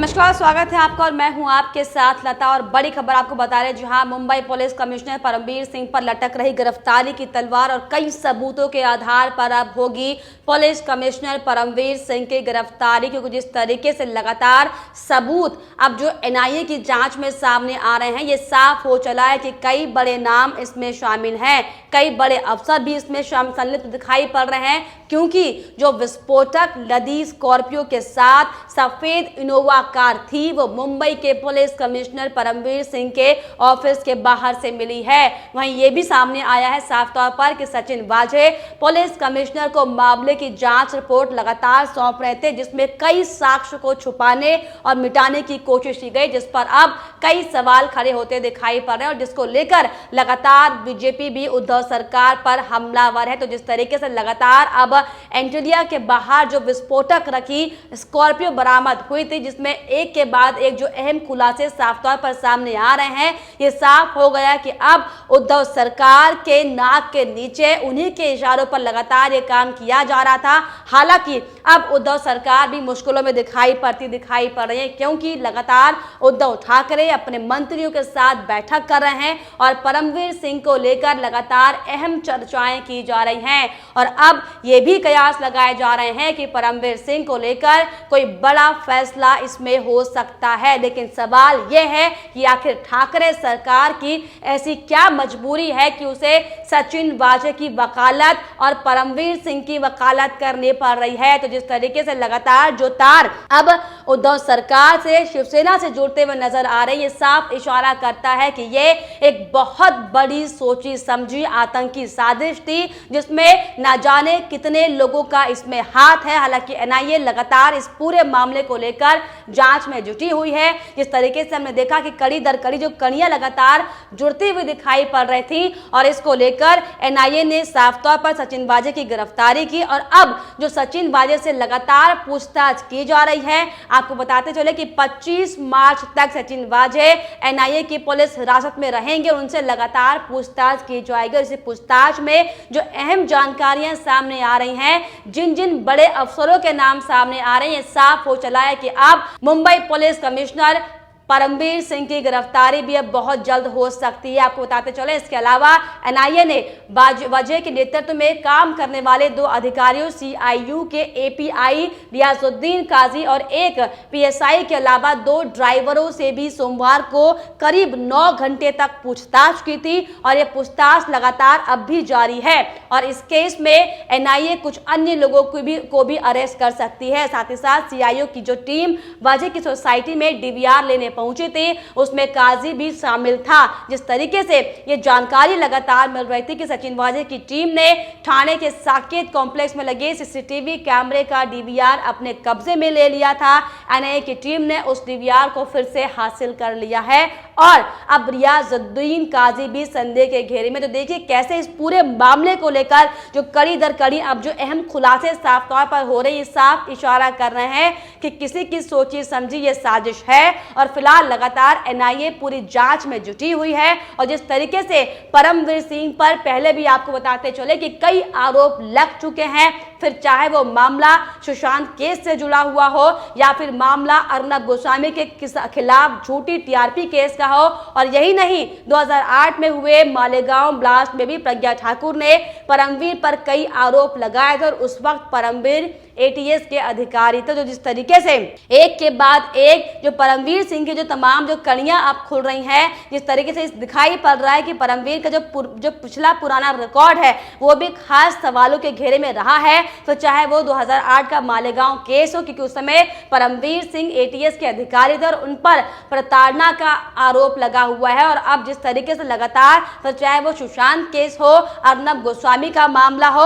नमस्कार, स्वागत है आपका और मैं हूं आपके साथ लता। और बड़ी खबर आपको बता रहे हैं, जहां मुंबई पुलिस कमिश्नर परमवीर सिंह पर लटक रही गिरफ्तारी की तलवार और कई सबूतों के आधार पर अब होगी पुलिस कमिश्नर परमवीर सिंह की गिरफ्तारी। क्योंकि जिस तरीके से लगातार सबूत अब जो एनआईए की जांच में सामने आ रहे हैं, ये साफ हो चला है कि कई बड़े नाम इसमें शामिल हैं, कई बड़े अफसर भी इसमें संलिप्त दिखाई पड़ रहे हैं। क्योंकि जो विस्फोटक लदी स्कॉर्पियो के साथ सफेद इनोवा कार थी, वो मुंबई के पुलिस कमिश्नर परमवीर सिंह के ऑफिस के बाहर से मिली है। वहीं ये भी सामने आया है साफ तौर पर कि सचिन वाजे पुलिस कमिश्नर को मामले की जांच रिपोर्ट लगातार सौंप रहे थे, जिसमें कई साक्ष्य को छुपाने और मिटाने की कोशिश की गई, जिस पर अब कई सवाल खड़े होते दिखाई पड़ रहे हैं और जिसको लेकर लगातार बीजेपी भी उद्धव सरकार पर हमलावर है। तो जिस तरीके से लगातार अब एंटिलिया के बाहर जो विस्फोटक रखी स्कॉर्पियो बरामद हुई थी, जिसमें एक के बाद एक जो अहम खुलासे साफ तौर पर सामने आ रहे हैं, ये साफ हो गया कि अब उद्धव सरकार के नाक के नीचे उन्हीं के इशारों पर लगातार ये काम किया जा रहा था। हालांकि अब उद्धव सरकार भी मुश्किलों में दिखाई पड़ रही है, क्योंकि लगातार उद्धव ठाकरे अपने मंत्रियों के साथ बैठक कर रहे हैं और परमवीर सिंह को लेकर लगातार अहम चर्चाएं की जा रही हैं। और अब ये भी कयास लगाए जा रहे हैं कि परमवीर सिंह को लेकर कोई बड़ा फैसला इसमें हो सकता है। लेकिन सवाल यह है कि आखिर ठाकरे सरकार की ऐसी क्या मजबूरी है कि उसे सचिन वाजे की वकालत और परमवीर सिंह की वकालत करनी पड़ रही है। तो जिस तरीके से लगातार जो तार अब उद्धव सरकार से शिवसेना से जुड़ते हुए नजर आ रहे हैं, ये साफ इशारा करता है कि ये एक बहुत बड़ी सोची समझी आतंकी साजिश थी, जिसमें ना जाने कितने लोगों का इसमें हाथ है। हालांकि एनआईए लगातार इस पूरे मामले को लेकर जांच में जुटी हुई है। जिस तरीके से हमने देखा कि कड़ी दर कड़ी जो कड़ियां लगातार जुड़ती हुई दिखाई पड़ रही थी और इसको लेकर एनआईए ने साफ तौर पर सचिन वाजे की गिरफ्तारी की। और अब जो सचिन वाजे से लगातार पूछताछ की जा रही है, आपको बताते चले कि 25 मार्च तक सचिन वाजे एनआईए की पुलिस हिरासत में रहेंगे, उनसे लगातार पूछताछ की जाएगी। और इस पूछताछ में जो अहम जानकारियां सामने आ रही हैं, जिन जिन बड़े अफसरों के नाम सामने आ रहे हैं, ये साफ हो चला है कि अब मुंबई पुलिस कमिश्नर परमवीर सिंह की गिरफ्तारी भी अब बहुत जल्द हो सकती है। आपको बताते चले, इसके अलावा एनआईए ने वाजे के नेतृत्व में काम करने वाले 2 अधिकारियों सीआईयू के एपीआई रियाजुद्दीन काजी और एक पीएसआई के अलावा 2 ड्राइवरों से भी सोमवार को करीब 9 घंटे तक पूछताछ की थी। और ये पूछताछ लगातार अब भी जारी है और इस केस में एनआईए कुछ अन्य लोगों को भी अरेस्ट कर सकती है। साथ ही साथ सीआईयू की जो टीम वाजे की सोसाइटी में डीवीआर लेने पहुंचे थे, उसमें काजी भी शामिल था। जिस तरीके से ये जानकारी लगातार मिल रही थी कि सचिन वाजे की टीम ने ठाणे के साकेत कॉम्प्लेक्स में लगे सीसीटीवी कैमरे का डीवीआर अपने कब्जे में ले लिया था। एनआईए की टीम ने उस डीवीआर को फिर से हासिल कर लिया है और अब रियाजुद्दीन काजी भी संदेह के घेरे में। तो देखिए कैसे इस पूरे मामले को लेकर जो कड़ी दर कड़ी अब जो अहम खुलासे साफ तौर पर हो रही है, साफ इशारा कर रहे हैं कि किसी की सोची समझी ये साजिश है। और फिलहाल लगातार एनआईए पूरी जांच में जुटी हुई है। और जिस तरीके से परमवीर सिंह पर पहले भी आपको बताते चले कि कई आरोप लग चुके हैं, फिर चाहे वो मामला सुशांत केस से जुड़ा हुआ हो या फिर मामला अर्नब गोस्वामी के खिलाफ झूठी टीआरपी केस का हो। और यही नहीं, 2008 में हुए मालेगांव ब्लास्ट में भी प्रज्ञा ठाकुर ने परमवीर पर कई आरोप लगाए थे और उस वक्त परमवीर एटीएस के अधिकारी थे। जो जिस तरीके से एक के बाद एक जो परमवीर सिंह की जो तमाम जो कड़ियां अब खुल रही हैं, जिस तरीके से दिखाई पड़ रहा है कि परमवीर का जो पिछला पुराना रिकॉर्ड है वो भी खास सवालों के घेरे में रहा है। तो चाहे वो 2008 का मालेगांव केस हो, क्योंकि उस समय परमवीर सिंह एटीएस के अधिकारी थे और उन पर प्रताड़ना का आरोप लगा हुआ है। और अब जिस तरीके से लगातार, तो चाहे वो सुशांत केस हो, अर्नब गोस्वामी का मामला हो,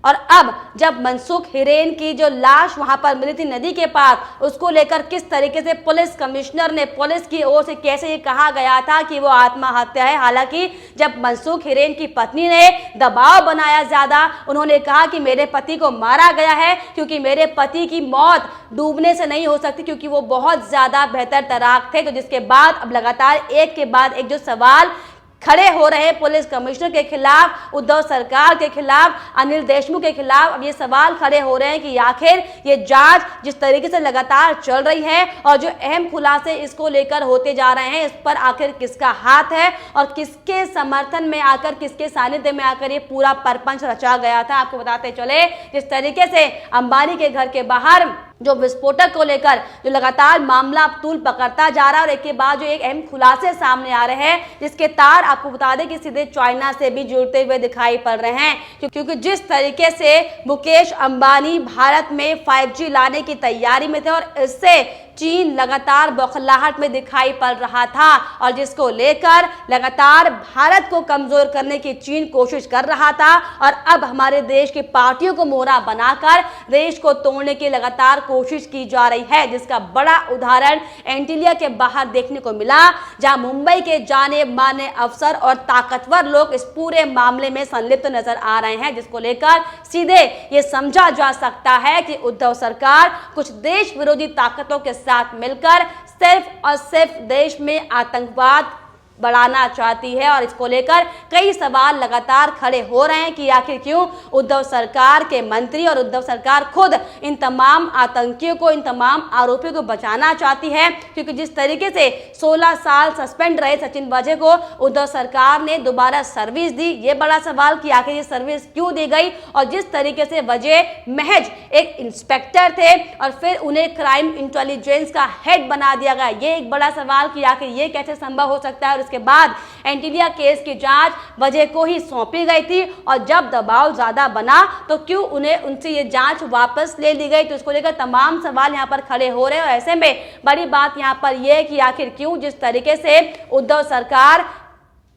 और अब जब मनसुख हिरेन की जो लाश वहां पर मिली थी नदी के पास, उसको लेकर किस तरीके से पुलिस कमिश्नर ने, पुलिस की ओर से कैसे ये कहा गया था कि वो आत्महत्या है। हालांकि जब मनसुख हिरेन की पत्नी ने दबाव बनाया ज्यादा, उन्होंने कहा कि मेरे पति को मारा गया है क्योंकि मेरे पति की मौत डूबने से नहीं हो सकती, क्योंकि वो बहुत ज्यादा बेहतर तैराक थे। तो जिसके बाद अब लगातार एक के बाद एक जो सवाल खड़े हो रहे पुलिस कमिश्नर के खिलाफ, उद्धव सरकार के खिलाफ, अनिल देशमुख के खिलाफ अब ये सवाल खड़े हो रहे हैं कि आखिर ये जांच जिस तरीके से लगातार चल रही है और जो अहम खुलासे इसको लेकर होते जा रहे हैं, इस पर आखिर किसका हाथ है और किसके समर्थन में आकर, किसके सानिध्य में आकर ये पूरा परपंच रचा गया था। आपको बताते चले, जिस तरीके से अंबानी के घर के बाहर जो विस्फोटक को लेकर जो लगातार मामला तूल पकड़ता जा रहा है और एक के बाद जो एक अहम खुलासे सामने आ रहे हैं, जिसके तार आपको बता दें कि सीधे चाइना से भी जुड़ते हुए दिखाई पड़ रहे हैं, क्योंकि जिस तरीके से मुकेश अंबानी भारत में 5G लाने की तैयारी में थे और इससे चीन लगातार बौखलाहट में दिखाई पड़ रहा था और जिसको लेकर लगातार भारत को कमजोर करने की चीन कोशिश कर रहा था और अब हमारे देश की पार्टियों को मोहरा बनाकर देश को तोड़ने की लगातार कोशिश की जा रही है, जिसका बड़ा उदाहरण एंटीलिया के बाहर देखने को मिला, जहां मुंबई के जाने माने अफसर और ताकतवर लोग इस पूरे मामले में संलिप्त नजर आ रहे हैं, जिसको लेकर सीधे ये समझा जा सकता है कि उद्धव सरकार कुछ देश विरोधी ताकतों के साथ मिलकर सिर्फ और सिर्फ देश में आतंकवाद बढ़ाना चाहती है और इसको लेकर कई सवाल लगातार खड़े हो रहे हैं कि आखिर क्यों उद्धव सरकार के मंत्री और उद्धव सरकार खुद इन तमाम आतंकियों को, इन तमाम आरोपियों को बचाना चाहती है, क्योंकि जिस तरीके से 16 साल सस्पेंड रहे सचिन वाजे को उद्धव सरकार ने दोबारा सर्विस दी। ये बड़ा सवाल कि आखिर ये सर्विस क्यों दी गई और जिस तरीके से वजह महज एक इंस्पेक्टर थे और फिर उन्हें क्राइम इंटेलिजेंस का हेड बना दिया गया, ये एक बड़ा सवाल कि आखिर ये कैसे संभव हो सकता है। और इसके बाद एंटीलिया केस की जांच वजह को ही सौंपी गई थी और जब दबाव ज्यादा बना तो क्यों उन्हें उनसे ये जांच वापस ले ली गई, तो इसको लेकर तमाम सवाल यहां पर खड़े हो रहे हैं। और ऐसे में बड़ी बात यहां पर यह है कि आखिर क्यों जिस तरीके से उद्धव सरकार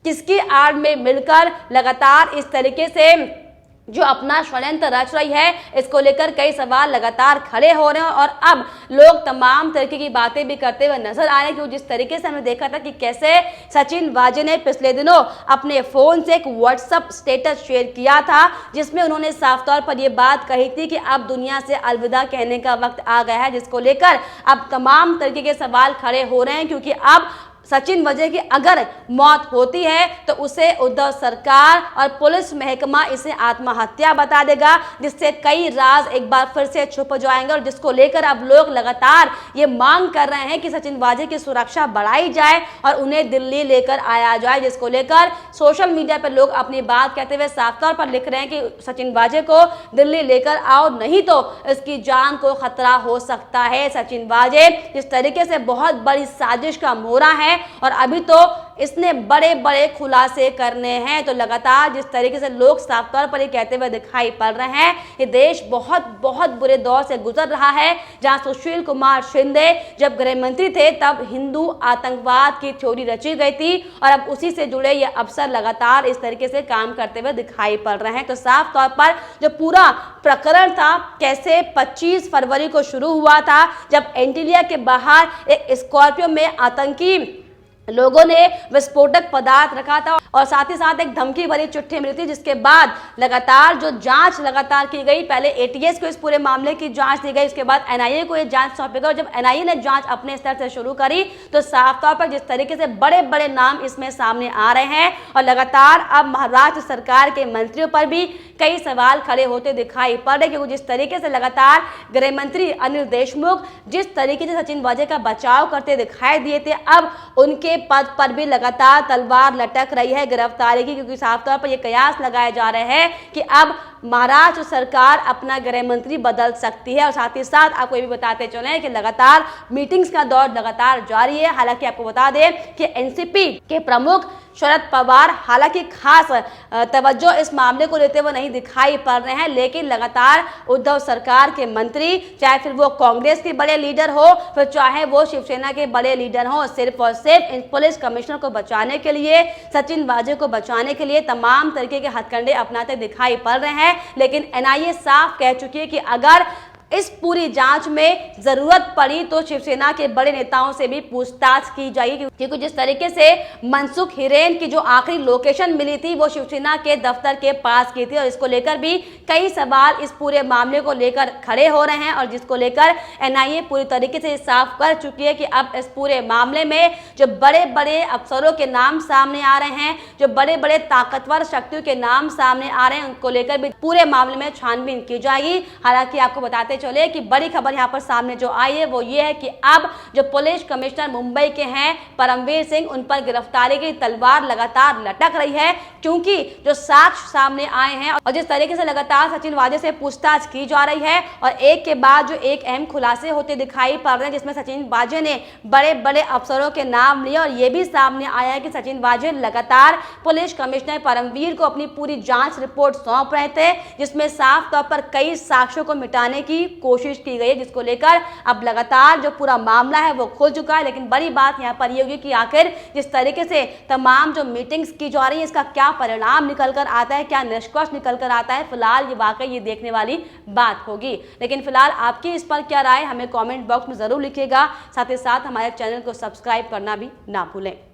किसकी आड़ में मिलकर लगातार इस तरीके से जो अपना षड्यंत्र रच रही है, इसको लेकर कई सवाल लगातार खड़े हो रहे हैं और अब लोग तमाम तरीके की बातें भी करते हुए नजर आ रहे हैं। क्योंकि जिस तरीके से हमने देखा था कि कैसे सचिन वाजे ने पिछले दिनों अपने फोन से एक व्हाट्सएप स्टेटस शेयर किया था, जिसमें उन्होंने साफ तौर पर यह बात कही थी कि अब दुनिया से अलविदा कहने का वक्त आ गया है, जिसको लेकर अब तमाम तरीके के सवाल खड़े हो रहे हैं। क्योंकि अब सचिन वाजे की अगर मौत होती है तो उसे उद्धव सरकार और पुलिस महकमा इसे आत्महत्या बता देगा, जिससे कई राज एक बार फिर से छुप जाएंगे और जिसको लेकर अब लोग लगातार ये मांग कर रहे हैं कि सचिन वाजे की सुरक्षा बढ़ाई जाए और उन्हें दिल्ली लेकर आया जाए, जिसको लेकर सोशल मीडिया पर लोग अपनी बात कहते हुए साफ तौर पर लिख रहे हैं कि सचिन वाजे को दिल्ली लेकर आओ, नहीं तो इसकी जान को खतरा हो सकता है। सचिन वाजे जिस तरीके से बहुत बड़ी साजिश का मोहरा है और अभी तो इसने बड़े बड़े खुलासे करने हैं, तो लगातार जिस तरीके से लोग साफ तौर पर ये कहते हुए दिखाई पड़ रहे हैं, ये देश बहुत बहुत बुरे दौर से गुजर रहा है, जहां सुशील कुमार शिंदे जब गृह मंत्री थे तब हिंदू आतंकवाद की थ्योरी रची गई थी और अब उसी से जुड़े ये अफसर लगातार इस तरीके से काम करते हुए दिखाई पड़ रहे हैं। तो साफ तौर पर जो पूरा प्रकरण था कैसे 25 फरवरी को शुरू हुआ था, जब एंटीलिया के बाहर एक स्कॉर्पियो में आतंकी लोगों ने विस्फोटक पदार्थ रखा था और साथ ही साथ एक धमकी भरी चिट्ठी मिली थी, जिसके बाद लगातार जो जांच लगातार की गई, पहले एटीएस को इस पूरे मामले की जांच दी गई, उसके बाद एनआईए को ये जांच सौंपी गई और जब एनआईए ने जांच अपने स्तर से शुरू करी तो साफ तौर पर जिस तरीके से बड़े बड़े नाम इसमें सामने आ रहे हैं और लगातार अब महाराष्ट्र सरकार के मंत्रियों पर भी कई सवाल खड़े होते दिखाई पड़ रहे, क्योंकि जिस तरीके से लगातार गृह मंत्री अनिल देशमुख जिस तरीके से सचिन वाजे का बचाव करते दिखाई दिए थे, अब उनके पद पर भी लगातार तलवार लटक रही है गिरफ्तारी की, क्योंकि साफ तौर पर यह कयास लगाए जा रहे हैं कि अब महाराष्ट्र सरकार अपना गृह मंत्री बदल सकती है। और साथ ही साथ आपको ये भी बताते चले कि लगातार मीटिंग्स का दौर लगातार जारी है। हालांकि आपको बता दें कि एनसीपी के प्रमुख शरद पवार हालांकि खास तवज्जो इस मामले को लेते हुए नहीं दिखाई पड़ रहे हैं, लेकिन लगातार उद्धव सरकार के मंत्री, चाहे फिर वो कांग्रेस के बड़े लीडर हो फिर चाहे वो शिवसेना के बड़े लीडर हो, सिर्फ और सिर्फ इन पुलिस कमिश्नर को बचाने के लिए, सचिन वाजे को बचाने के लिए तमाम तरीके के हथकंडे अपनाते दिखाई पड़ रहे हैं। लेकिन एनआईए साफ कह चुकी है कि अगर इस पूरी जांच में जरूरत पड़ी तो शिवसेना के बड़े नेताओं से भी पूछताछ की जाएगी, क्योंकि जिस तरीके से मनसुख हिरेन की जो आखिरी लोकेशन मिली थी वो शिवसेना के दफ्तर के पास की थी, और इसको लेकर भी कई सवाल इस पूरे मामले को लेकर खड़े हो रहे हैं, और जिसको लेकर एनआईए पूरी तरीके से साफ कर चुकी है कि अब इस पूरे मामले में जो बड़े बड़े अफसरों के नाम सामने आ रहे हैं, जो बड़े बड़े ताकतवर शक्तियों के नाम सामने आ रहे हैं, उनको लेकर भी पूरे मामले में छानबीन की जाएगी। हालांकि आपको बताते चले कि बड़ी खबर यहां पर सामने जो आई है वो ये है कि अब जो पुलिस कमिश्नर मुंबई के हैं परमवीर सिंह, उन पर गिरफ्तारी की तलवार लगातार लटक रही है, क्योंकि जो साक्ष्य सामने आए हैं और जिस तरीके से लगातार सचिन वाजे से पूछताछ की जा रही है, और एक के बाद जो एक अहम खुलासे होते दिखाई पड़ रहे हैं, जिसमें सचिन वाजे ने बड़े बड़े अफसरों के नाम लिए, और यह भी सामने आया है कि सचिन वाजे लगातार पुलिस कमिश्नर परमवीर को अपनी पूरी जांच रिपोर्ट सौंप रहे थे, जिसमें साफ तौर पर कई साक्ष्यों को मिटाने की कोशिश की गई है, जिसको लेकर अब लगातार जो पूरा मामला है वो खुल चुका है। लेकिन बड़ी बात यहाँ पर ये होगी कि आखिर जिस तरीके से तमाम जो मीटिंग्स की जा रही है इसका क्या परिणाम निकल कर आता है, क्या निष्कर्ष निकल कर आता है, फिलहाल ये वाकई ये देखने वाली बात होगी। लेकिन फिलहाल आपकी इस पर क्या राय, हमें कमेंट बॉक्स में जरूर लिखिएगा। साथ ही साथ हमारे चैनल को सब्सक्राइब करना भी ना भूलें।